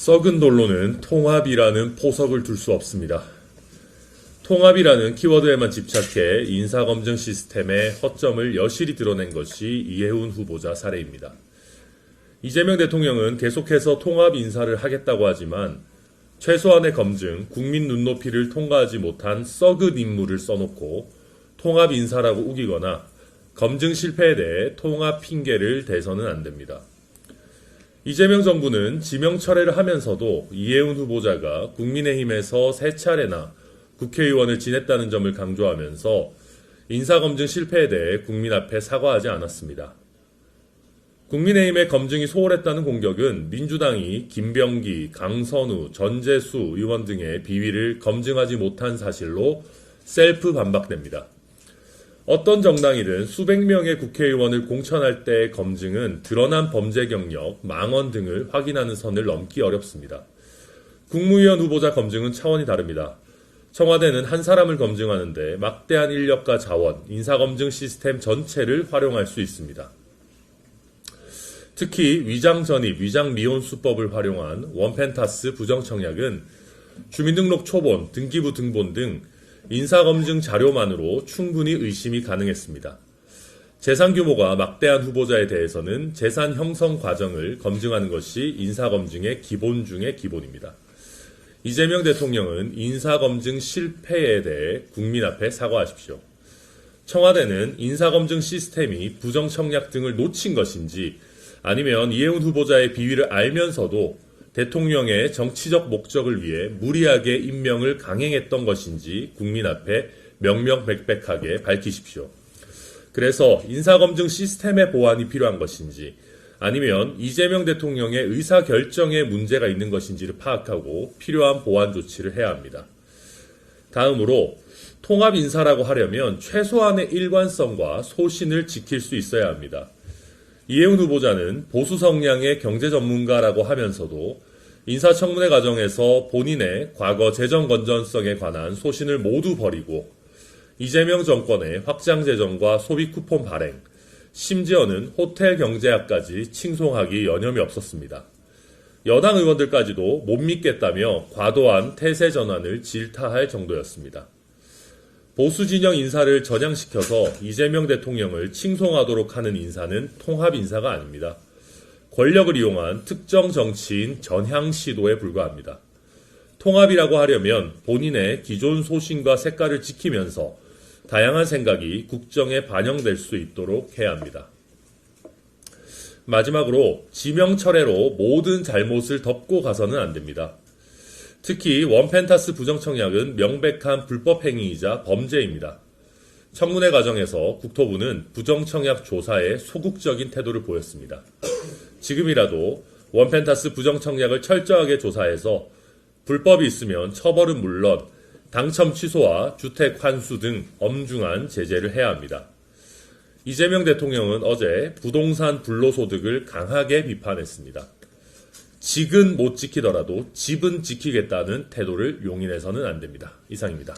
썩은 돌로는 통합이라는 포석을 둘 수 없습니다. 통합이라는 키워드에만 집착해 인사검증 시스템의 허점을 여실히 드러낸 것이 이해훈 후보자 사례입니다. 이재명 대통령은 계속해서 통합 인사를 하겠다고 하지만 최소한의 검증, 국민 눈높이를 통과하지 못한 썩은 인물을 써놓고 통합 인사라고 우기거나 검증 실패에 대해 통합 핑계를 대서는 안 됩니다. 이재명 정부는 지명 철회를 하면서도 이해훈 후보자가 국민의힘에서 3차례나 국회의원을 지냈다는 점을 강조하면서 인사검증 실패에 대해 국민 앞에 사과하지 않았습니다. 국민의힘의 검증이 소홀했다는 공격은 민주당이 김병기, 강선우, 전재수 의원 등의 비위를 검증하지 못한 사실로 셀프 반박됩니다. 어떤 정당이든 수백 명의 국회의원을 공천할 때의 검증은 드러난 범죄 경력, 망언 등을 확인하는 선을 넘기 어렵습니다. 국무위원 후보자 검증은 차원이 다릅니다. 청와대는 한 사람을 검증하는데 막대한 인력과 자원, 인사검증 시스템 전체를 활용할 수 있습니다. 특히 위장전입, 위장미혼 수법을 활용한 원펜타스 부정청약은 주민등록 초본, 등기부 등본 등 인사검증 자료만으로 충분히 의심이 가능했습니다. 재산 규모가 막대한 후보자에 대해서는 재산 형성 과정을 검증하는 것이 인사검증의 기본 중의 기본입니다. 이재명 대통령은 인사검증 실패에 대해 국민 앞에 사과하십시오. 청와대는 인사검증 시스템이 부정청약 등을 놓친 것인지 아니면 이해훈 후보자의 비위를 알면서도 대통령의 정치적 목적을 위해 무리하게 임명을 강행했던 것인지 국민 앞에 명명백백하게 밝히십시오. 그래서 인사검증 시스템의 보완이 필요한 것인지 아니면 이재명 대통령의 의사결정에 문제가 있는 것인지를 파악하고 필요한 보완 조치를 해야 합니다. 다음으로 통합 인사라고 하려면 최소한의 일관성과 소신을 지킬 수 있어야 합니다. 이해훈 후보자는 보수 성향의 경제 전문가라고 하면서도 인사청문회 과정에서 본인의 과거 재정 건전성에 관한 소신을 모두 버리고 이재명 정권의 확장 재정과 소비 쿠폰 발행, 심지어는 호텔 경제학까지 칭송하기 여념이 없었습니다. 여당 의원들까지도 못 믿겠다며 과도한 태세 전환을 질타할 정도였습니다. 보수 진영 인사를 전향시켜서 이재명 대통령을 칭송하도록 하는 인사는 통합 인사가 아닙니다. 권력을 이용한 특정 정치인 전향 시도에 불과합니다. 통합이라고 하려면 본인의 기존 소신과 색깔을 지키면서 다양한 생각이 국정에 반영될 수 있도록 해야 합니다. 마지막으로 지명 철회로 모든 잘못을 덮고 가서는 안 됩니다. 특히 원펜타스 부정청약은 명백한 불법 행위이자 범죄입니다. 청문회 과정에서 국토부는 부정청약 조사에 소극적인 태도를 보였습니다. 지금이라도 원펜타스 부정청약을 철저하게 조사해서 불법이 있으면 처벌은 물론 당첨 취소와 주택 환수 등 엄중한 제재를 해야 합니다. 이재명 대통령은 어제 부동산 불로소득을 강하게 비판했습니다. 직은 못 지키더라도 집은 지키겠다는 태도를 용인해서는 안 됩니다. 이상입니다.